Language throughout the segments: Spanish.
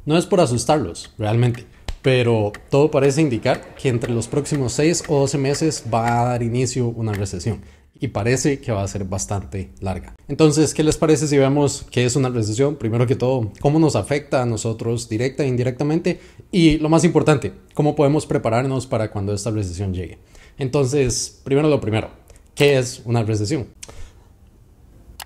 No es por asustarlos, realmente, pero todo parece indicar que entre los próximos 6 o 12 meses va a dar inicio una recesión y parece que va a ser bastante larga. Entonces, ¿qué les parece si vemos qué es una recesión? Primero que todo, cómo nos afecta a nosotros directa e indirectamente y lo más importante, cómo podemos prepararnos para cuando esta recesión llegue. Entonces, primero lo primero, ¿qué es una recesión?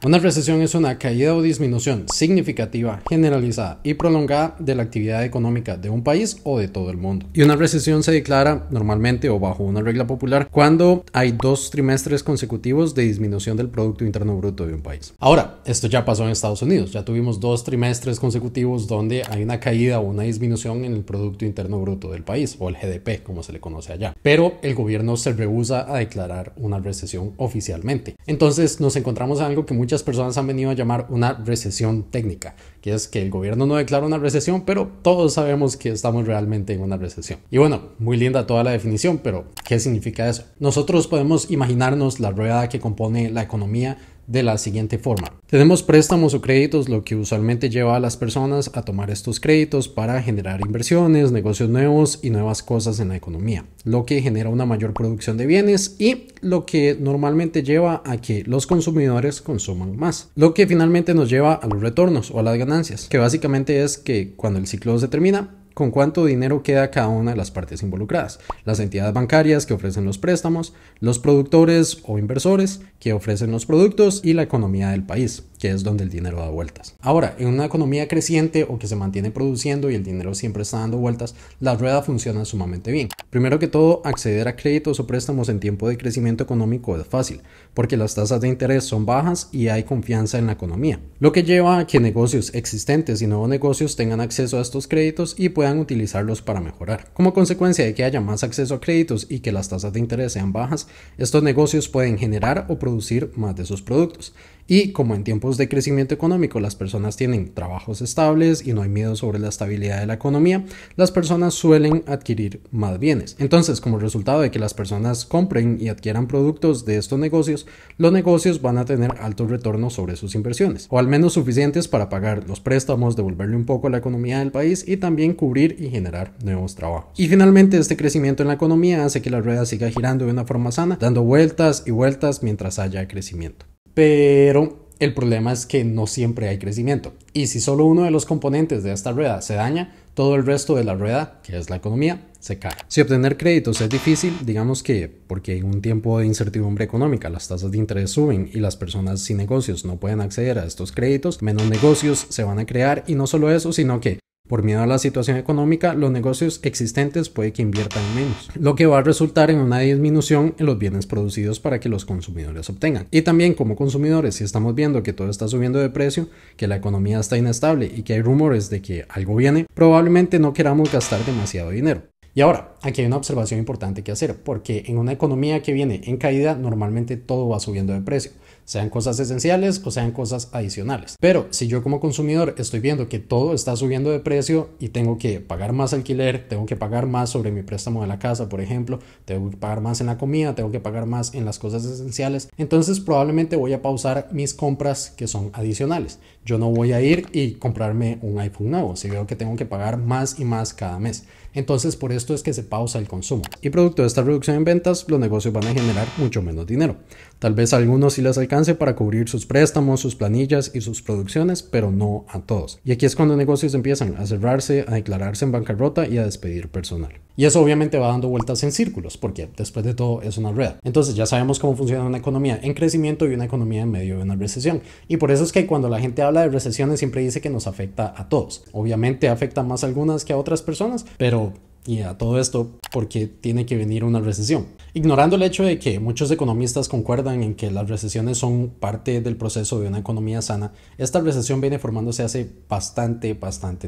Una recesión es una caída o disminución significativa, generalizada y prolongada de la actividad económica de un país o de todo el mundo. Y una recesión se declara normalmente o bajo una regla popular cuando hay 2 trimestres consecutivos de disminución del Producto Interno Bruto de un país. Ahora, esto ya pasó en Estados Unidos. Ya tuvimos 2 trimestres consecutivos donde hay una caída o una disminución en el Producto Interno Bruto del país, o el GDP, como se le conoce allá. Pero el gobierno se rehúsa a declarar una recesión oficialmente. Entonces nos encontramos en algo que muchas personas han venido a llamar una recesión técnica, que es que el gobierno no declara una recesión, pero todos sabemos que estamos realmente en una recesión. Y bueno, muy linda toda la definición, pero ¿qué significa eso? Nosotros podemos imaginarnos la rueda que compone la economía de la siguiente forma. Tenemos préstamos o créditos, lo que usualmente lleva a las personas a tomar estos créditos para generar inversiones, negocios nuevos y nuevas cosas en la economía, lo que genera una mayor producción de bienes y lo que normalmente lleva a que los consumidores consuman más, lo que finalmente nos lleva a los retornos o a las ganancias, que básicamente es que cuando el ciclo se termina, con cuánto dinero queda cada una de las partes involucradas, las entidades bancarias que ofrecen los préstamos, los productores o inversores que ofrecen los productos y la economía del país, que es donde el dinero da vueltas. Ahora, en una economía creciente o que se mantiene produciendo y el dinero siempre está dando vueltas, la rueda funciona sumamente bien. Primero que todo, acceder a créditos o préstamos en tiempo de crecimiento económico es fácil, porque las tasas de interés son bajas y hay confianza en la economía, lo que lleva a que negocios existentes y nuevos negocios tengan acceso a estos créditos y puedan utilizarlos para mejorar. Como consecuencia de que haya más acceso a créditos y que las tasas de interés sean bajas, estos negocios pueden generar o producir más de sus productos. Y como en tiempos de crecimiento económico las personas tienen trabajos estables y no hay miedo sobre la estabilidad de la economía, las personas suelen adquirir más bienes. Entonces, como resultado de que las personas compren y adquieran productos de estos negocios, los negocios van a tener altos retornos sobre sus inversiones, o al menos suficientes para pagar los préstamos, devolverle un poco a la economía del país y también cubrir y generar nuevos trabajos. Y finalmente, este crecimiento en la economía hace que la rueda siga girando de una forma sana, dando vueltas y vueltas mientras haya crecimiento. Pero el problema es que no siempre hay crecimiento. Y si solo uno de los componentes de esta rueda se daña, todo el resto de la rueda, que es la economía, se cae. Si obtener créditos es difícil, digamos que porque en un tiempo de incertidumbre económica las tasas de interés suben y las personas sin negocios no pueden acceder a estos créditos, menos negocios se van a crear y no solo eso, sino que por miedo a la situación económica, los negocios existentes puede que inviertan menos, lo que va a resultar en una disminución en los bienes producidos para que los consumidores obtengan. Y también como consumidores, si estamos viendo que todo está subiendo de precio, que la economía está inestable y que hay rumores de que algo viene, probablemente no queramos gastar demasiado dinero. Y ahora, aquí hay una observación importante que hacer, porque en una economía que viene en caída, normalmente todo va subiendo de precio, sean cosas esenciales o sean cosas adicionales. Pero si yo como consumidor estoy viendo que todo está subiendo de precio y tengo que pagar más alquiler, tengo que pagar más sobre mi préstamo de la casa, por ejemplo, tengo que pagar más en la comida, tengo que pagar más en las cosas esenciales, entonces probablemente voy a pausar mis compras que son adicionales. Yo no voy a ir y comprarme un iPhone nuevo si veo que tengo que pagar más y más cada mes. Entonces por esto es que se pausa el consumo. Y producto de esta reducción en ventas, los negocios van a generar mucho menos dinero. Tal vez a algunos sí les alcance para cubrir sus préstamos, sus planillas y sus producciones, pero no a todos. Y aquí es cuando negocios empiezan a cerrarse, a declararse en bancarrota y a despedir personal. Y eso obviamente va dando vueltas en círculos, porque después de todo es una rueda. Entonces ya sabemos cómo funciona una economía en crecimiento y una economía en medio de una recesión. Y por eso es que cuando la gente habla de recesiones siempre dice que nos afecta a todos. Obviamente afecta más a algunas que a otras personas, pero y a todo esto porque tiene que venir una recesión. Ignorando el hecho de que muchos economistas concuerdan en que las recesiones son parte del proceso de una economía sana, esta recesión viene formándose hace bastante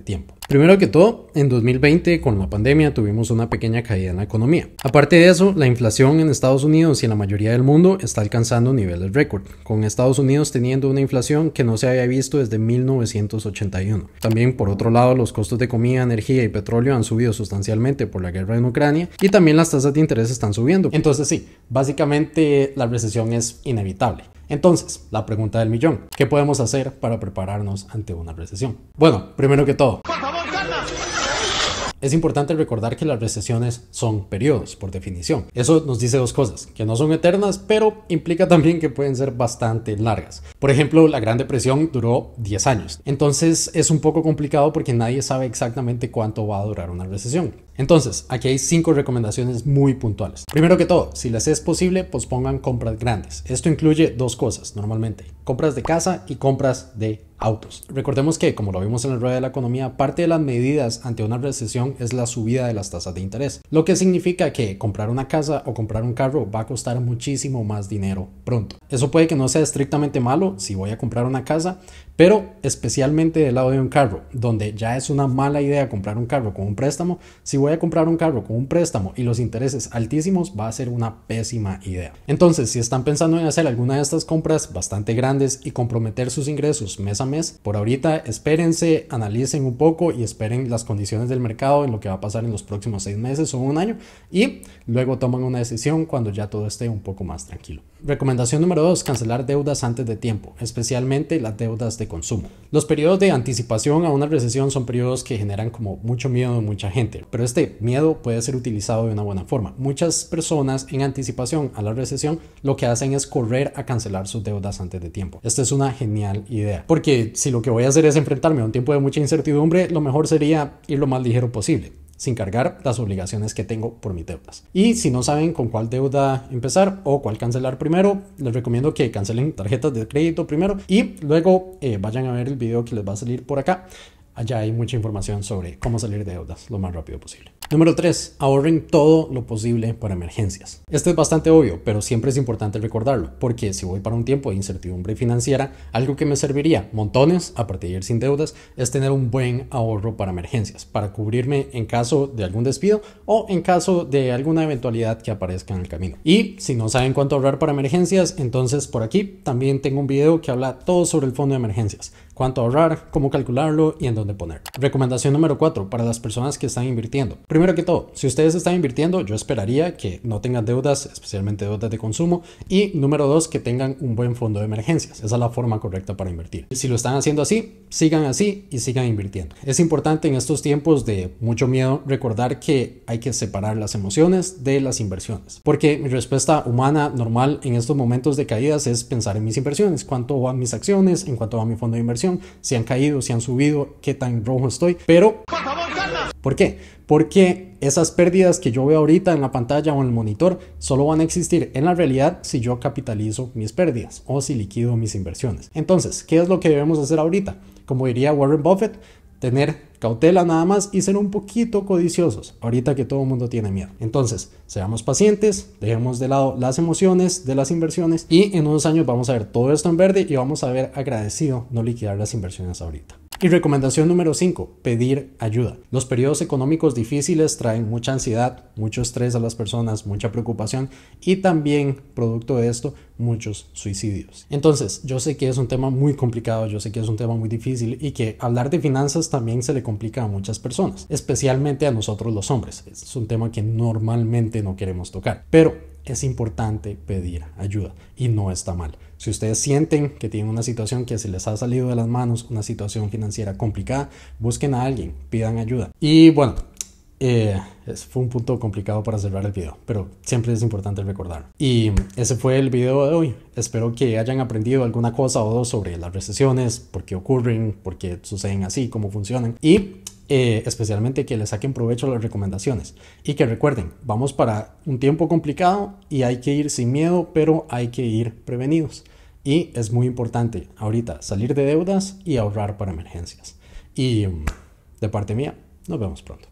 tiempo. Primero que todo, en 2020 con la pandemia tuvimos una pequeña caída en la economía. Aparte de eso, la inflación en Estados Unidos y en la mayoría del mundo está alcanzando niveles récord, con Estados Unidos teniendo una inflación que no se había visto desde 1981. También, por otro lado, los costos de comida, energía y petróleo han subido sustancialmente especialmente por la guerra en Ucrania, y también las tasas de interés están subiendo. Entonces sí, básicamente la recesión es inevitable. Entonces, la pregunta del millón: ¿qué podemos hacer para prepararnos ante una recesión? Bueno, primero que todo, es importante recordar que las recesiones son periodos, por definición. Eso nos dice dos cosas: que no son eternas, pero implica también que pueden ser bastante largas. Por ejemplo, la Gran Depresión duró 10 años. Entonces es un poco complicado porque nadie sabe exactamente cuánto va a durar una recesión. Entonces, aquí hay 5 recomendaciones muy puntuales. Primero que todo, si les es posible, pospongan compras grandes. Esto incluye 2 cosas normalmente: compras de casa y compras de autos. Recordemos que, como lo vimos en el rueda de la economía, parte de las medidas ante una recesión es la subida de las tasas de interés, lo que significa que comprar una casa o comprar un carro va a costar muchísimo más dinero pronto. Eso puede que no sea estrictamente malo si voy a comprar una casa, pero especialmente del lado de un carro, donde ya es una mala idea comprar un carro con un préstamo. Si voy a comprar un carro con un préstamo y los intereses altísimos, va a ser una pésima idea. Entonces, si están pensando en hacer alguna de estas compras bastante grandes y comprometer sus ingresos mes a mes, por ahorita espérense, analicen un poco y esperen las condiciones del mercado en lo que va a pasar en los próximos 6 meses o un año, y luego toman una decisión cuando ya todo esté un poco más tranquilo. Recomendación número 2: cancelar deudas antes de tiempo, especialmente las deudas de consumo. Los periodos de anticipación a una recesión son periodos que generan como mucho miedo en mucha gente, pero este miedo puede ser utilizado de una buena forma. Muchas personas en anticipación a la recesión lo que hacen es correr a cancelar sus deudas antes de tiempo. Esta es una genial idea, porque si lo que voy a hacer es enfrentarme a un tiempo de mucha incertidumbre, lo mejor sería ir lo más ligero posible, sin cargar las obligaciones que tengo por mis deudas. Y si no saben con cuál deuda empezar o cuál cancelar primero, les recomiendo que cancelen tarjetas de crédito primero y luego vayan a ver el video que les va a salir por acá. Allá hay mucha información sobre cómo salir de deudas lo más rápido posible. Número 3: ahorren todo lo posible para emergencias. Este es bastante obvio, pero siempre es importante recordarlo, porque si voy para un tiempo de incertidumbre financiera, algo que me serviría montones, aparte de ir sin deudas, es tener un buen ahorro para emergencias, para cubrirme en caso de algún despido o en caso de alguna eventualidad que aparezca en el camino. Y si no saben cuánto ahorrar para emergencias, entonces por aquí también tengo un video que habla todo sobre el fondo de emergencias: cuánto ahorrar, cómo calcularlo y en dónde poner. Recomendación número 4 para las personas que están invirtiendo. Primero que todo, si ustedes están invirtiendo, yo esperaría que no tengan deudas, especialmente deudas de consumo. Y número 2, que tengan un buen fondo de emergencias. Esa es la forma correcta para invertir. Si lo están haciendo así, sigan así y sigan invirtiendo. Es importante en estos tiempos de mucho miedo recordar que hay que separar las emociones de las inversiones, porque mi respuesta humana normal en estos momentos de caídas es pensar en mis inversiones: cuánto van mis acciones, en cuánto va mi fondo de inversión, si han caído, si han subido, qué tan rojo estoy. Pero ¿por qué? Porque esas pérdidas que yo veo ahorita en la pantalla o en el monitor solo van a existir en la realidad si yo capitalizo mis pérdidas o si liquido mis inversiones. Entonces, ¿qué es lo que debemos hacer ahorita? Como diría Warren Buffett, tener cautela nada más y ser un poquito codiciosos ahorita que todo el mundo tiene miedo. Entonces, seamos pacientes, dejemos de lado las emociones de las inversiones y en unos años vamos a ver todo esto en verde y vamos a ver agradecido no liquidar las inversiones ahorita. Y recomendación número 5: pedir ayuda. Los periodos económicos difíciles traen mucha ansiedad, mucho estrés a las personas, mucha preocupación y también, producto de esto, muchos suicidios. Entonces, yo sé que es un tema muy complicado, yo sé que es un tema muy difícil y que hablar de finanzas también se le complica a muchas personas, especialmente a nosotros los hombres. Es un tema que normalmente no queremos tocar, pero es importante pedir ayuda y no está mal. Si ustedes sienten que tienen una situación que se les ha salido de las manos, una situación financiera complicada, busquen a alguien, pidan ayuda. Y bueno, fue un punto complicado para cerrar el video, pero siempre es importante recordarlo. Y ese fue el video de hoy. Espero que hayan aprendido alguna cosa o dos sobre las recesiones, por qué ocurren, por qué suceden así, cómo funcionan y especialmente que le saquen provecho a las recomendaciones y que recuerden, vamos para un tiempo complicado y hay que ir sin miedo, pero hay que ir prevenidos. Y es muy importante ahorita salir de deudas y ahorrar para emergencias. Y de parte mía, nos vemos pronto.